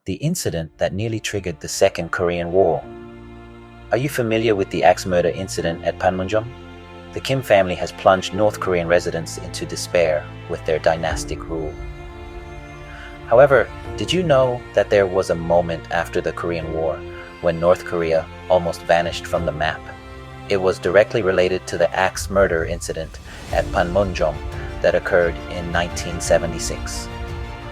the incident that nearly triggered the Second Korean War. Are you familiar with the axe murder incident at Panmunjom? The Kim family has plunged North Korean residents into despair with their dynastic rule. However, did you know that there was a moment after the Korean War when North Korea almost vanished from the map? It was directly related to the axe murder incident at Panmunjom that occurred in 1976.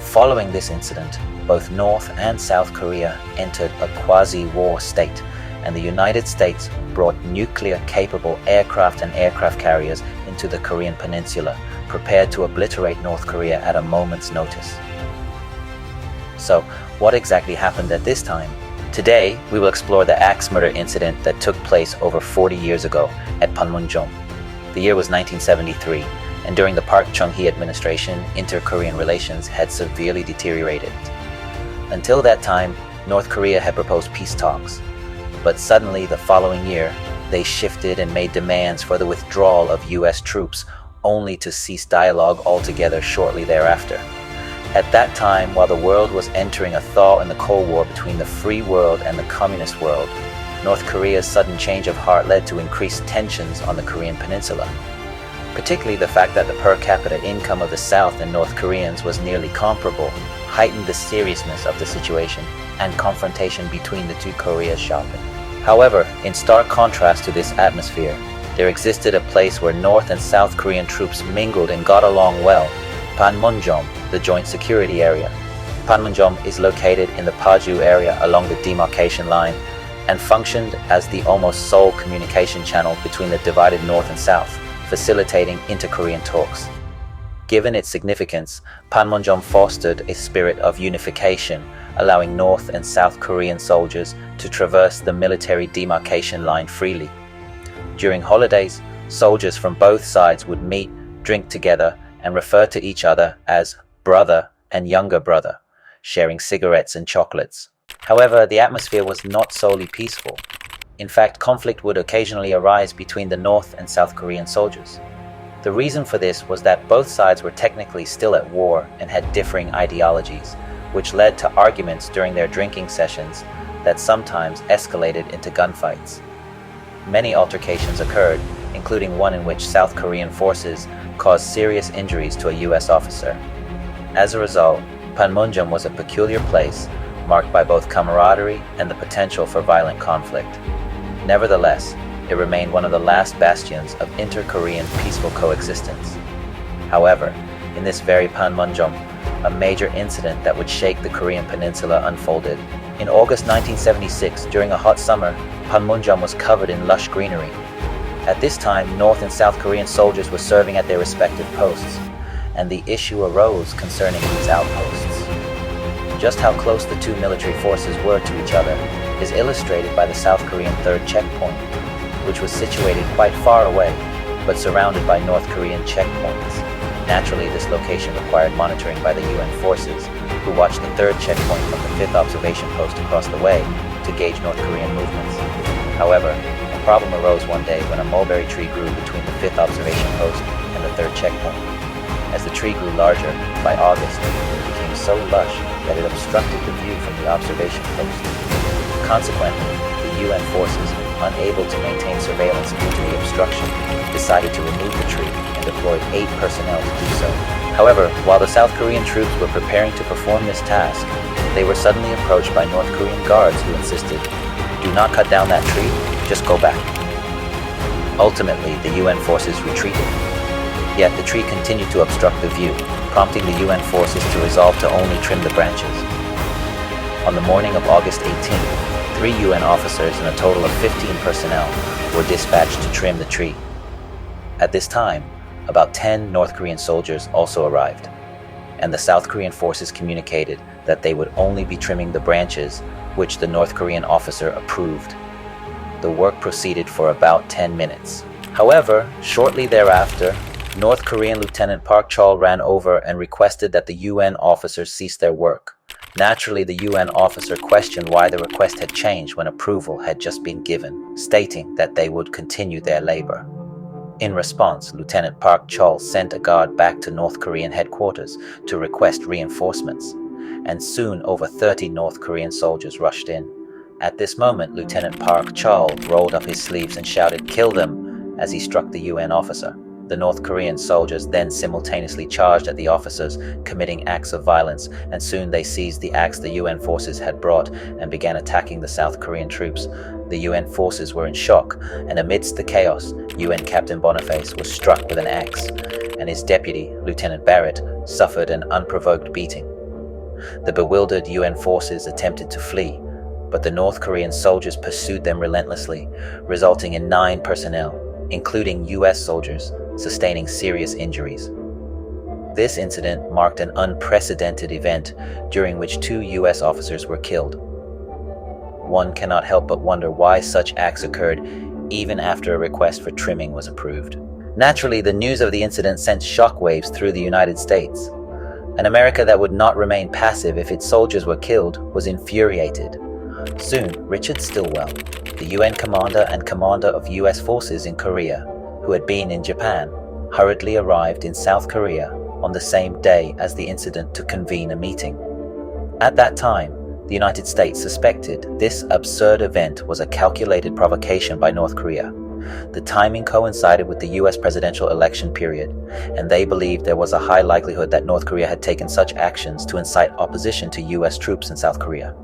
Following this incident, both North and South Korea entered a quasi-war state, and the United States brought nuclear-capable aircraft and aircraft carriers into the Korean peninsula, prepared to obliterate North Korea at a moment's notice. So, what exactly happened at this time? Today, we will explore the axe murder incident that took place over 40 years ago at Panmunjom. The year was 1973, and during the Park Chung-hee administration, inter-Korean relations had severely deteriorated. Until that time, North Korea had proposed peace talks. But suddenly, the following year, they shifted and made demands for the withdrawal of US troops, only to cease dialogue altogether shortly thereafter. At that time, while the world was entering a thaw in the Cold War between the free world and the communist world, North Korea's sudden change of heart led to increased tensions on the Korean peninsula. Particularly the fact that the per capita income of the South and North Koreans was nearly comparable heightened the seriousness of the situation, and confrontation between the two Koreas sharpened. However, in stark contrast to this atmosphere, there existed a place where North and South Korean troops mingled and got along well: Panmunjom, the Joint Security Area. Panmunjom is located in the Paju area along the demarcation line and functioned as the almost sole communication channel between the divided North and South, facilitating inter-Korean talks. Given its significance, Panmunjom fostered a spirit of unification, allowing North and South Korean soldiers to traverse the military demarcation line freely. During holidays, soldiers from both sides would meet, drink together, and refer to each other as brother and younger brother, sharing cigarettes and chocolates. However, the atmosphere was not solely peaceful. In fact, conflict would occasionally arise between the North and South Korean soldiers. The reason for this was that both sides were technically still at war and had differing ideologies, which led to arguments during their drinking sessions that sometimes escalated into gunfights. Many altercations occurred, including one in which South Korean forces caused serious injuries to a US officer. As a result, Panmunjom was a peculiar place, marked by both camaraderie and the potential for violent conflict. Nevertheless, it remained one of the last bastions of inter-Korean peaceful coexistence. However, in this very Panmunjom, a major incident that would shake the Korean peninsula unfolded. In August 1976, during a hot summer, Panmunjom was covered in lush greenery. At this time, North and South Korean soldiers were serving at their respective posts, and the issue arose concerning these outposts. Just how close the two military forces were to each other is illustrated by the South Korean 3rd checkpoint, which was situated quite far away, but surrounded by North Korean checkpoints. Naturally, this location required monitoring by the UN forces, who watched the 3rd checkpoint from the 5th observation post across the way to gauge North Korean movements. However, a problem arose one day when a mulberry tree grew between the 5th observation post and the 3rd checkpoint. As the tree grew larger, by August, it became so lush that it obstructed the view from the observation post. Consequently, the UN forces, unable to maintain surveillance due to the obstruction, decided to remove the tree and deployed 8 personnel to do so. However, while the South Korean troops were preparing to perform this task, they were suddenly approached by North Korean guards who insisted, "Do not cut down that tree, just go back." Ultimately, the UN forces retreated. Yet the tree continued to obstruct the view, prompting the UN forces to resolve to only trim the branches. On the morning of August 18th, 3 UN officers and a total of 15 personnel were dispatched to trim the tree. At this time, about 10 North Korean soldiers also arrived, and the South Korean forces communicated that they would only be trimming the branches which the North Korean officer approved. The work proceeded for about 10 minutes. However, shortly thereafter, North Korean Lieutenant Park Chol ran over and requested that the UN officers cease their work. Naturally, the UN officer questioned why the request had changed when approval had just been given, stating that they would continue their labor. In response, Lieutenant Park Chol sent a guard back to North Korean headquarters to request reinforcements. and soon over 30 North Korean soldiers rushed in. At this moment, Lieutenant Park Chol rolled up his sleeves and shouted, "Kill them!" as he struck the UN officer. The North Korean soldiers then simultaneously charged at the officers, committing acts of violence, and soon they seized the axe the UN forces had brought and began attacking the South Korean troops. The UN forces were in shock, and amidst the chaos, UN Captain Boniface was struck with an axe, and his deputy, Lieutenant Barrett, suffered an unprovoked beating. The bewildered UN forces attempted to flee, but the North Korean soldiers pursued them relentlessly, resulting in 9 personnel, including US soldiers, sustaining serious injuries. This incident marked an unprecedented event during which 2 US officers were killed. One cannot help but wonder why such acts occurred even after a request for trimming was approved. Naturally, the news of the incident sent shockwaves through the United States. An America that would not remain passive if its soldiers were killed was infuriated. Soon, Richard Stilwell, the UN commander and commander of US forces in Korea, who had been in Japan, hurriedly arrived in South Korea on the same day as the incident to convene a meeting. At that time, the United States suspected this absurd event was a calculated provocation by North Korea. The timing coincided with the US presidential election period, and they believed there was a high likelihood that North Korea had taken such actions to incite opposition to US troops in South Korea.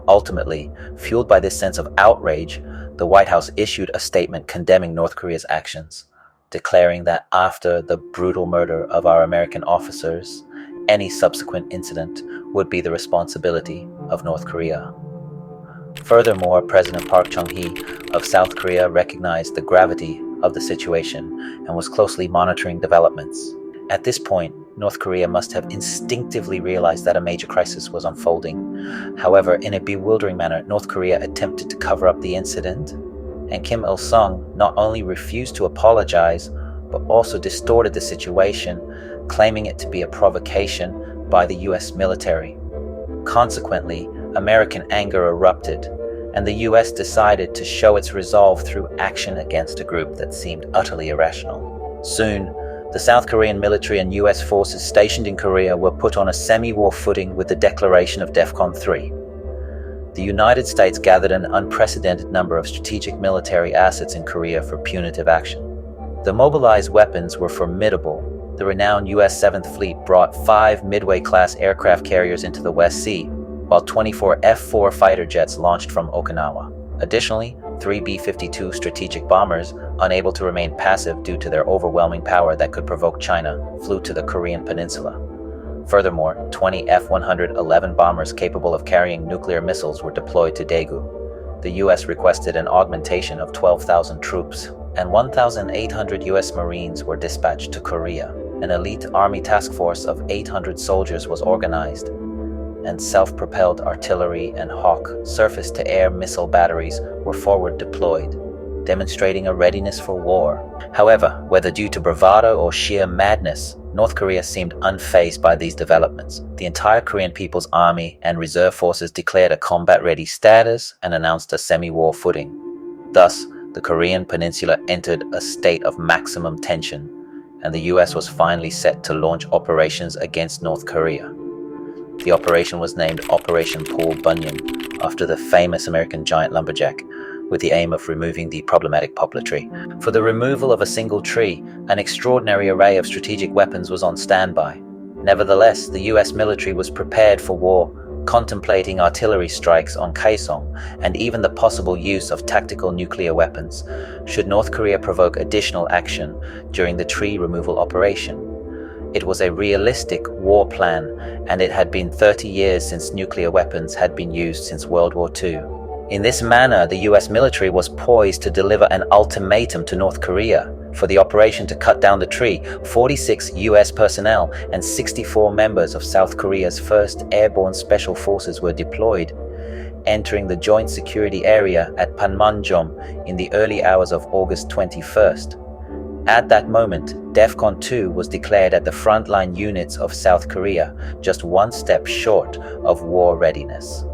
Ultimately, fueled by this sense of outrage, the White House issued a statement condemning North Korea's actions, declaring that after the brutal murder of our American officers, any subsequent incident would be the responsibility of North Korea. Furthermore, President Park Chung-hee of South Korea recognized the gravity of the situation and was closely monitoring developments. At this point, North Korea must have instinctively realized that a major crisis was unfolding. However, in a bewildering manner, North Korea attempted to cover up the incident, and Kim Il-sung not only refused to apologize, but also distorted the situation, claiming it to be a provocation by the US military. Consequently, American anger erupted, and the US decided to show its resolve through action against a group that seemed utterly irrational. Soon, the South Korean military and US forces stationed in Korea were put on a semi-war footing with the declaration of DEFCON 3. The United States gathered an unprecedented number of strategic military assets in Korea for punitive action. The mobilized weapons were formidable. The renowned US 7th Fleet brought 5 Midway-class aircraft carriers into the West Sea, while 24 F-4 fighter jets launched from Okinawa. Additionally, 3 B-52 strategic bombers, unable to remain passive due to their overwhelming power that could provoke China, flew to the Korean peninsula. Furthermore, 20 F-111 bombers capable of carrying nuclear missiles were deployed to Daegu. The US requested an augmentation of 12,000 troops, and 1,800 US Marines were dispatched to Korea. An elite army task force of 800 soldiers was organized, and self-propelled artillery and Hawk surface-to-air missile batteries were forward deployed, demonstrating a readiness for war. However, whether due to bravado or sheer madness, North Korea seemed unfazed by these developments. The entire Korean People's Army and reserve forces declared a combat-ready status and announced a semi-war footing. Thus, the Korean peninsula entered a state of maximum tension, and the US was finally set to launch operations against North Korea. The operation was named Operation Paul Bunyan, after the famous American giant lumberjack, with the aim of removing the problematic poplar tree. For the removal of a single tree, an extraordinary array of strategic weapons was on standby. Nevertheless, the US military was prepared for war, contemplating artillery strikes on Kaesong and even the possible use of tactical nuclear weapons, should North Korea provoke additional action during the tree removal operation. It was a realistic war plan, and it had been 30 years since nuclear weapons had been used since World War II. In this manner, the US military was poised to deliver an ultimatum to North Korea for the operation to cut down the tree. 46 US personnel and 64 members of South Korea's 1st Airborne Special Forces were deployed, entering the Joint Security Area at Panmunjom in the early hours of August 21st. At that moment, DEFCON 2 was declared at the frontline units of South Korea, just one step short of war readiness.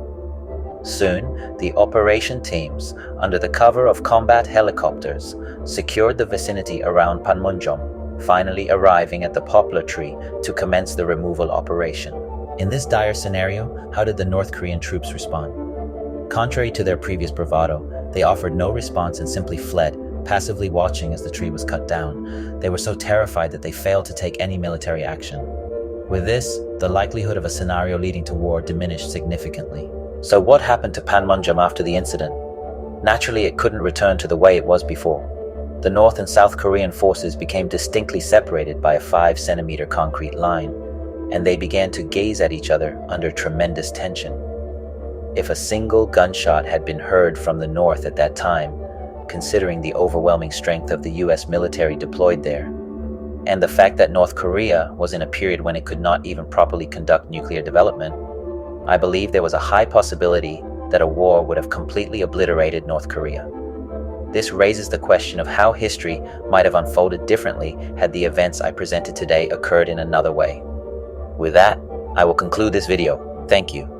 Soon, the operation teams, under the cover of combat helicopters, secured the vicinity around Panmunjom, finally arriving at the poplar tree to commence the removal operation. In this dire scenario, how did the North Korean troops respond? Contrary to their previous bravado, they offered no response and simply fled, passively watching as the tree was cut down. They were so terrified that they failed to take any military action. With this, the likelihood of a scenario leading to war diminished significantly. So what happened to Panmunjom after the incident? Naturally, it couldn't return to the way it was before. The North and South Korean forces became distinctly separated by a 5-centimeter concrete line, and they began to gaze at each other under tremendous tension. If a single gunshot had been heard from the north at that time, considering the overwhelming strength of the US military deployed there, and the fact that North Korea was in a period when it could not even properly conduct nuclear development, I believe there was a high possibility that a war would have completely obliterated North Korea. This raises the question of how history might have unfolded differently had the events I presented today occurred in another way. With that, I will conclude this video. Thank you.